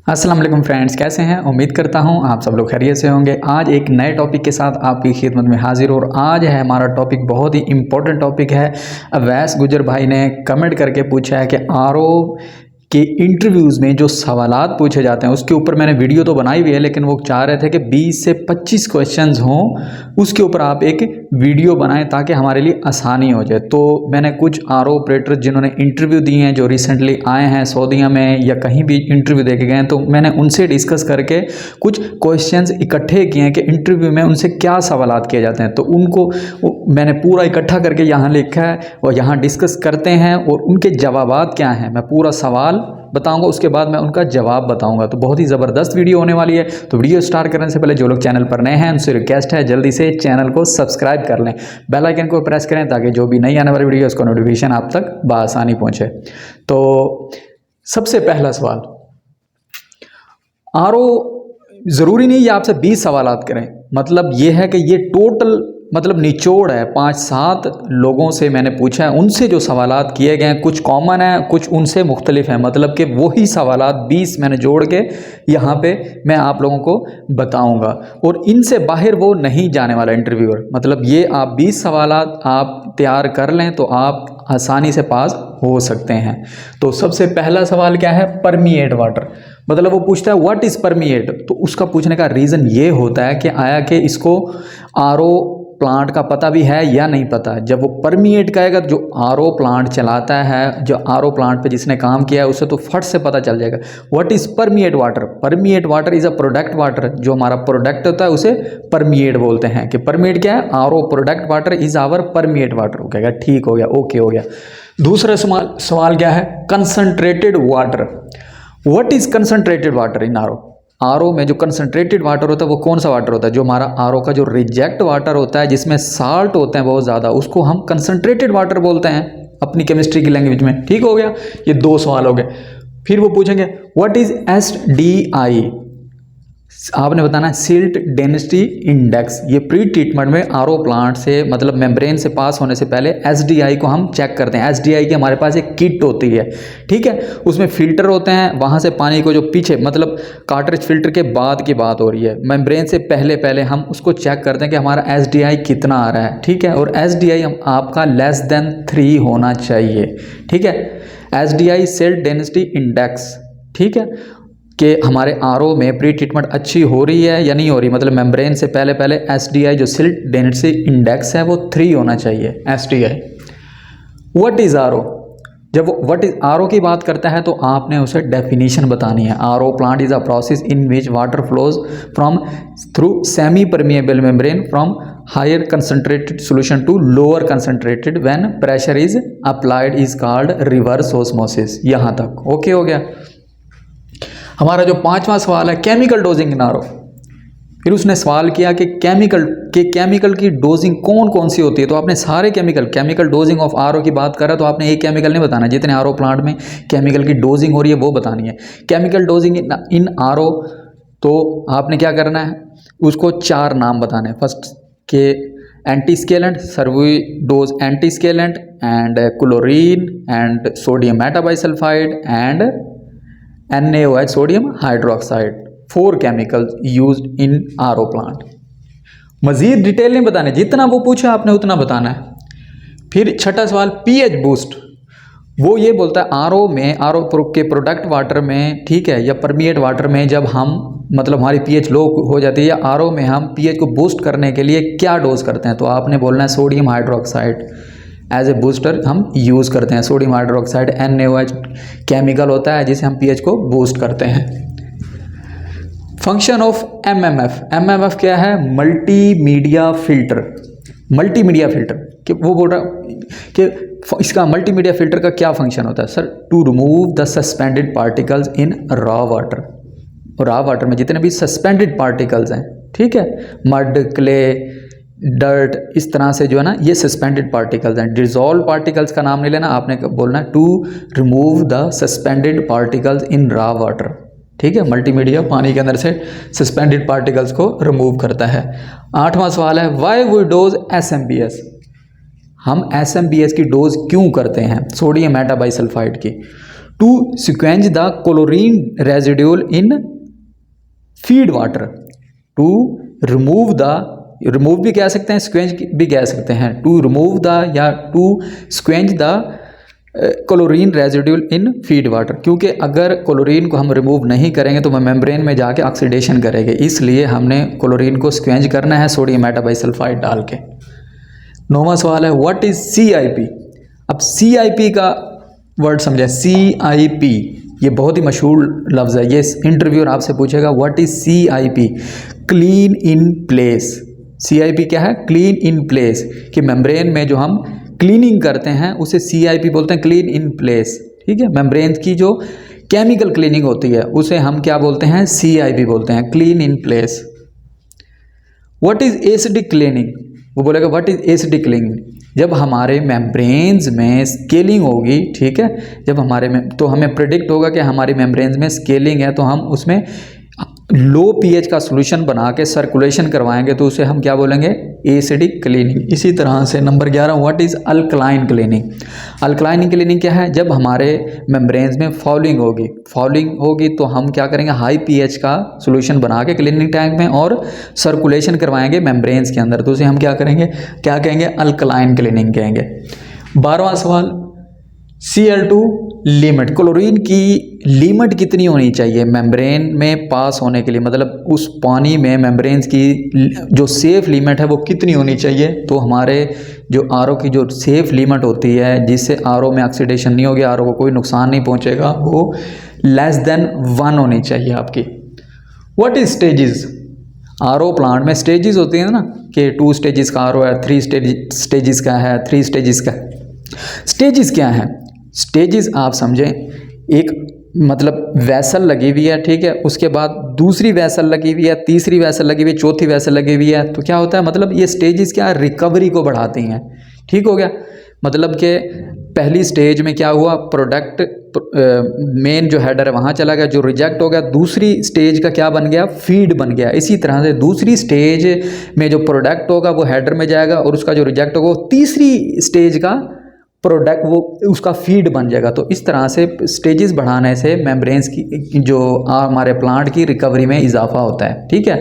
अस्सलाम वालेकुम फ्रेंड्स, कैसे हैं? उम्मीद करता हूं आप सब लोग खैरियत से होंगे। आज एक नए टॉपिक के साथ आपकी खिदमत में हाजिर और आज है हमारा टॉपिक बहुत ही इम्पोर्टेंट टॉपिक है। अवैस गुजर भाई ने कमेंट करके पूछा है कि आरओ के इंटरव्यूज़ में जो सवालात पूछे जाते हैं उसके ऊपर मैंने वीडियो तो बनाई हुई है, लेकिन वो चाह रहे थे कि 20 से 25 क्वेश्चंस हों, उसके ऊपर आप एक वीडियो बनाएं ताकि हमारे लिए आसानी हो जाए। तो मैंने कुछ आरओ ऑपरेटर जिन्होंने इंटरव्यू दिए हैं, जो रिसेंटली आए हैं सऊदीया में या कहीं भी इंटरव्यू दे के गए हैं, तो मैंने उनसे डिस्कस करके कुछ क्वेश्चंस इकट्ठे किए हैं कि इंटरव्यू में उनसे क्या सवालात किए जाते हैं। तो उनको मैंने पूरा इकट्ठा करके यहाँ लिखा है और यहाँ डिस्कस करते हैं और उनके जवाबात क्या हैं। मैं पूरा सवाल बताऊंगा, उसके बाद मैं उनका जवाब बताऊंगा। तो बहुत ही ज़बरदस्त वीडियो होने वाली है। तो वीडियो स्टार्ट करने से पहले जो लोग चैनल पर नए हैं उनसे रिक्वेस्ट है जल्दी से चैनल को सब्सक्राइब कर लें, बेल आइकन को प्रेस करें ताकि जो भी नई आने वाली वीडियो उसका नोटिफिकेशन आप तक बआसानी पहुंचे। तो सबसे पहला सवाल, आरओ ज़रूरी नहीं ये आपसे 20 सवालात करें, मतलब ये है कि ये टोटल मतलब निचोड़ है। 5-7 लोगों से मैंने पूछा है, उनसे जो सवालात किए गए हैं कुछ कॉमन है, कुछ उनसे मुख्तलिफ हैं, मतलब कि वही सवालात 20 मैंने जोड़ के यहाँ पे मैं आप लोगों को बताऊँगा और इनसे बाहर वो नहीं जाने वाला इंटरव्यूअर। मतलब ये आप 20 सवालात आप तैयार कर लें तो आप आसानी से पास हो सकते हैं। तो सबसे पहला सवाल क्या है? Permeate water. मतलब वो पूछता है व्हाट इज़ परमिएट। तो उसका पूछने का रीज़न ये होता है कि आया कि इसको आरओ प्लांट का पता भी है या नहीं पता। जब वो परमिएट कहेगा, जो आरओ प्लांट चलाता है, जो आरओ प्लांट पे जिसने काम किया है, उसे तो फट से पता चल जाएगा। What is permeate water. Permeate water is a product water. जो हमारा प्रोडक्ट होता है उसे परमिएट बोलते हैं। कि परमिएट क्या है? RO product water is our permeate water. वो कहेगा ठीक हो गया, ओके हो गया। दूसरा सवाल क्या है? Concentrated water. What is concentrated water in RO. RO में जो कंसनट्रेटेड वाटर होता है वो कौन सा वाटर होता है? जो हमारा आरओ का जो रिजेक्ट वाटर होता है जिसमें साल्ट होते हैं बहुत ज़्यादा, उसको हम कंसनट्रेटेड वाटर बोलते हैं अपनी केमिस्ट्री की लैंग्वेज में। ठीक हो गया, ये 2 सवाल हो गए। फिर वो पूछेंगे व्हाट इज़ एसडीआई। आपने बताना है सिल्ट डेंसिटी इंडेक्स। ये प्री ट्रीटमेंट में आरओ प्लांट से मतलब मेम्ब्रेन से पास होने से पहले एसडीआई को हम चेक करते हैं। एसडीआई की हमारे पास एक किट होती है, ठीक है, उसमें फिल्टर होते हैं, वहाँ से पानी को जो पीछे मतलब कार्ट्रिज फिल्टर के बाद की बात हो रही है, मेम्ब्रेन से पहले हम उसको चेक करते हैं कि हमारा एसडीआई कितना आ रहा है, ठीक है। और एसडीआई आपका लेस देन 3 होना चाहिए, ठीक है। एसडीआई सिल्ट डेंसिटी इंडेक्स, ठीक है, कि हमारे आरओ में प्री ट्रीटमेंट अच्छी हो रही है या नहीं हो रही। मतलब मेम्ब्रेन से पहले एसडीआई जो सिल्ट डेंसिटी इंडेक्स है वो 3 होना चाहिए एसडीआई। What is RO. जब वो व्हाट इज़ आरओ की बात करता है तो आपने उसे डेफिनेशन बतानी है। RO plant is a process in which water flows from through semi permeable membrane from higher concentrated solution to lower concentrated when pressure is applied is called reverse osmosis. यहाँ तक ओके हो गया। हमारा जो 5वां सवाल है केमिकल डोजिंग इन RO. फिर उसने सवाल किया कि केमिकल की डोजिंग कौन कौन सी होती है। तो आपने सारे केमिकल डोजिंग ऑफ आरओ की बात कर रहा है तो आपने एक केमिकल नहीं बताना, जितने आरओ प्लांट में केमिकल की डोजिंग हो रही है वो बतानी है। केमिकल डोजिंग इन आरओ, तो आपने क्या करना है, उसको 4 नाम बताने हैं। फर्स्ट के एंटीस्केलेंट, सर्विडोज antiscalant and chlorine and sodium metabisulphite and NaOH sodium hydroxide. 4 chemicals used in RO plant. मजीद डिटेल नहीं बताने, जितना वो पूछे आपने उतना बताना है। फिर छठा सवाल पीएच बूस्ट। वो ये बोलता है आरओ के प्रोडक्ट वाटर में, ठीक है, या परमिएट वाटर में जब हम मतलब हमारी पीएच लो हो जाती है या आरओ में हम पीएच को बूस्ट करने के लिए क्या डोज करते हैं। तो आपने बोलना है sodium hydroxide as a booster हम यूज़ करते हैं। सोडियम हाइड्रोक्साइड NaOH केमिकल होता है जिसे हम पीएच को बूस्ट करते हैं। फंक्शन ऑफ MMF क्या है? Multimedia filter. मल्टीमीडिया फिल्टर कि वो बोल रहा कि इसका मल्टीमीडिया फिल्टर का क्या फंक्शन होता है sir? To remove the suspended particles in raw water. Raw water में जितने भी सस्पेंडेड पार्टिकल्स हैं, ठीक है, मड, क्ले, डर्ट, इस तरह से जो है ना ये सस्पेंडेड पार्टिकल्स हैं। डिजॉल्व पार्टिकल्स का नाम नहीं लेना, आपने बोलना है to remove the suspended particles in raw water, ठीक है। मल्टीमीडिया पानी के अंदर से सस्पेंडेड पार्टिकल्स को रिमूव करता है। 8वां सवाल है व्हाई वी डोज SMBS। हम SMBS की डोज क्यों करते हैं? सोडियम मेटाबाइसल्फाइड की। To scavenge the chlorine residual in feed water, to remove the, remove भी कह सकते हैं, स्क्वेंज भी कह सकते हैं, टू रिमूव द या to scavenge the chlorine residual in feed water, क्योंकि अगर क्लोरीन को हम रिमूव नहीं करेंगे तो वह मेम्ब्रेन में जाके ऑक्सीडेशन करेंगे, इसलिए हमने क्लोरीन को स्क्वेंज करना है सोडियम मेटाबाइसल्फाइड डाल के। 9वां सवाल है व्हाट इज CIP। अब CIP का वर्ड समझे, CIP ये बहुत ही मशहूर लफ्ज़ है, ये इंटरव्यूअर आपसे पूछेगा what is CIP, clean in place. CIP क्या है? क्लीन इन प्लेस, कि मेम्ब्रेन में जो हम क्लीनिंग करते हैं उसे CIP बोलते हैं, क्लीन इन प्लेस। ठीक है, मेम्ब्रेन की जो केमिकल क्लीनिंग होती है उसे हम क्या बोलते हैं? CIP बोलते हैं, clean in place. What is acidic cleaning, वो बोलेगा व्हाट इज एसिडिक क्लीनिंग, जब हमारे मेम्ब्रेन्स में स्केलिंग होगी, ठीक है, जब हमारे में तो हमें प्रेडिक्ट होगा कि हमारी मेम्ब्रेन्स में स्केलिंग है, तो हम उसमें लो pH का सॉल्यूशन बना के सर्कुलेशन करवाएंगे, तो उसे हम क्या बोलेंगे? Acidic cleaning. इसी तरह से number 11 what is alkaline cleaning. Alkaline cleaning क्या है? जब हमारे मेम्ब्रेन्स में फॉलिंग होगी तो हम क्या करेंगे? हाई pH का सॉल्यूशन बना के क्लीनिंग टैंक में और सर्कुलेशन करवाएंगे मेम्ब्रेन्स के अंदर, तो उसे हम क्या करेंगे? क्या कहेंगे? अल्कलाइन क्लीनिंग कहेंगे। 12वां सवाल Cl2 लिमिट, क्लोरीन की लिमिट कितनी होनी चाहिए मेम्ब्रेन में पास होने के लिए, मतलब उस पानी में मेम्ब्रेन्स की जो सेफ लिमिट है वो कितनी होनी चाहिए? तो हमारे जो RO की जो सेफ लिमिट होती है जिससे RO में ऑक्सीडेशन नहीं होगी, RO को कोई नुकसान नहीं पहुंचेगा, वो लेस देन 1 होनी चाहिए आपकी। What is stages, RO plant में स्टेजेस होती हैं ना, कि 2 स्टेजेस का RO है, 3 स्टेजेस का है, 3 स्टेजेस का। स्टेजेस क्या है? स्टेजेस आप समझें, एक मतलब वैसल लगी हुई है, ठीक है, उसके बाद दूसरी वैसल लगी हुई है, तीसरी वैसल लगी हुई है, चौथी वैसल लगी हुई है, तो क्या होता है? मतलब ये स्टेजेस क्या है? रिकवरी को बढ़ाती हैं। ठीक हो गया, मतलब कि पहली स्टेज में क्या हुआ? प्रोडक्ट मेन जो हेडर है वहाँ चला गया, जो रिजेक्ट हो गया, दूसरी स्टेज का क्या बन गया? फीड बन गया। इसी तरह से दूसरी स्टेज में जो प्रोडक्ट होगा वो हेडर में जाएगा और उसका जो रिजेक्ट होगा वो तीसरी स्टेज का प्रोडक्ट वो उसका फीड बन जाएगा। तो इस तरह से स्टेजेस बढ़ाने से मेम्ब्रेन्स की जो हमारे प्लांट की रिकवरी में इजाफा होता है। ठीक है,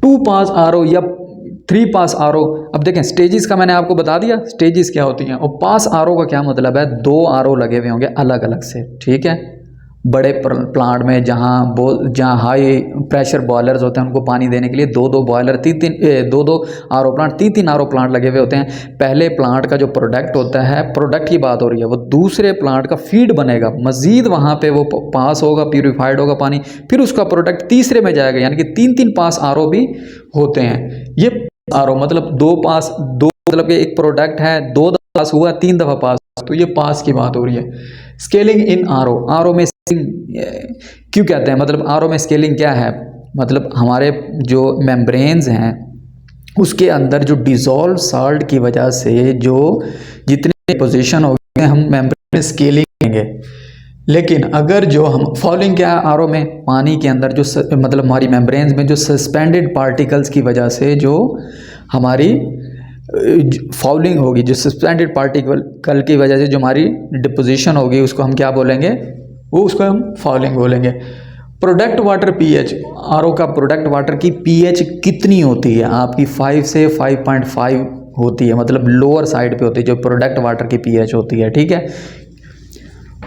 2 पास RO या 3 पास RO। अब देखें स्टेजेस का मैंने आपको बता दिया स्टेजेस क्या होती हैं, और पास RO का क्या मतलब है? 2 RO लगे हुए होंगे अलग अलग से। ठीक है, बड़े प्लांट में जहाँ हाई प्रेशर बॉयलर्स होते हैं उनको पानी देने के लिए 2-2 boiler, 2-2 RO plant, 3-3 RO plant लगे हुए होते हैं। पहले प्लांट का जो प्रोडक्ट होता है, प्रोडक्ट की बात हो रही है, वो दूसरे प्लांट का फीड बनेगा, मज़ीद वहाँ पे वो पास होगा, प्यूरिफाइड होगा पानी, फिर उसका प्रोडक्ट तीसरे में जाएगा, यानी कि 3-3 पास RO भी होते हैं। ये RO मतलब 2 पास, 2 मतलब कि एक प्रोडक्ट है, 2 दफ़ा पास हुआ, 3 दफ़ा पास, तो ये पास की बात हो रही है। स्केलिंग इन RO में क्यों कहते हैं? मतलब RO में स्केलिंग क्या है? मतलब हमारे जो मेम्ब्रेन्स हैं उसके अंदर जो डिज़ोल्व साल्ट की वजह से जो जितने पोजीशन हो गए हम मेम्ब्रेन में स्केलिंग करेंगे, लेकिन अगर जो हम फॉलिंग क्या है RO में, पानी के अंदर जो मतलब हमारी मेम्ब्रेन्स में जो सस्पेंडेड पार्टिकल्स की वजह से जो हमारी फाउलिंग होगी, जो सस्पेंडेड पार्टिकल की वजह से जो हमारी डिपोजिशन होगी, उसको हम क्या बोलेंगे? वो उसको हम फाउलिंग बोलेंगे। प्रोडक्ट वाटर pH, RO का प्रोडक्ट वाटर की pH कितनी होती है? आपकी 5 से 5.5 होती है, मतलब लोअर साइड पे होती है जो प्रोडक्ट वाटर की pH होती है। ठीक है,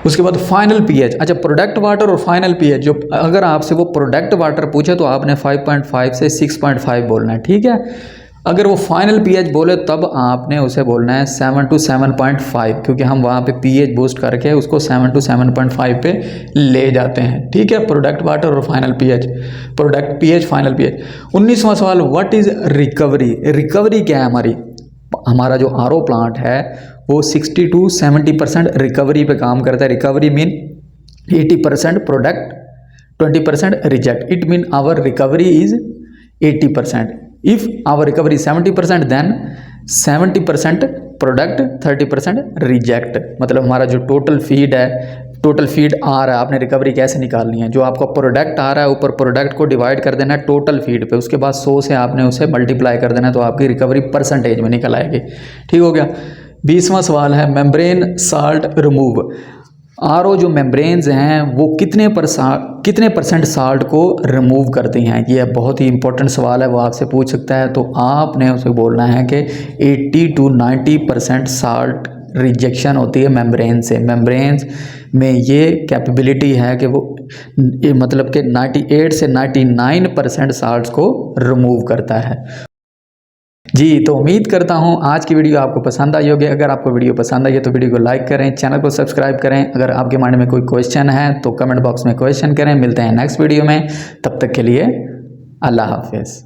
उसके बाद फाइनल pH। अच्छा, प्रोडक्ट वाटर और फाइनल pH, जो अगर आपसे वो प्रोडक्ट वाटर पूछे तो आपने 5.5 से 6.5 बोलना है। ठीक है, अगर वो फाइनल pH बोले तब आपने उसे बोलना है 7 to 7.5, क्योंकि हम वहाँ पे pH बूस्ट करके उसको 7 to 7.5 पे ले जाते हैं। ठीक है, प्रोडक्ट वाटर और final pH, product pH, final pH। 19वां सवाल व्हाट इज़ रिकवरी। रिकवरी क्या है? हमारा जो RO प्लांट है वो 60 to 70% रिकवरी पे काम करता है। Recovery mean 80% product, 20% reject. It mean our recovery is 80%। If our recovery is 70%, then 70% product, 30% reject. मतलब हमारा जो टोटल फीड आ रहा है, आपने रिकवरी कैसे निकालनी है? जो आपका प्रोडक्ट आ रहा है ऊपर प्रोडक्ट को डिवाइड कर देना है टोटल फीड पे, उसके बाद 100 से आपने उसे मल्टीप्लाई कर देना है, तो आपकी रिकवरी परसेंटेज में निकल आएगी। ठीक हो गया। 20वां सवाल है मेम्ब्रेन साल्ट रिमूव। आरओ जो मेम्ब्रेन्स हैं वो कितने परसेंट साल्ट को रिमूव करती हैं। ये बहुत ही इंपॉर्टेंट सवाल है, वो आपसे पूछ सकता है। तो आपने उसे बोलना है कि 80 to 90% साल्ट रिजेक्शन होती है मेम्ब्रेन से। मेम्ब्रेन्स में ये कैपेबिलिटी है कि वो मतलब कि 98 से 99% साल्ट्स को रिमूव करता है। जी, तो उम्मीद करता हूँ आज की वीडियो आपको पसंद आई होगी। अगर आपको वीडियो पसंद आई है तो वीडियो को लाइक करें, चैनल को सब्सक्राइब करें। अगर आपके माइंड में कोई क्वेश्चन है तो कमेंट बॉक्स में क्वेश्चन करें। मिलते हैं नेक्स्ट वीडियो में, तब तक के लिए अल्लाह हाफिज़।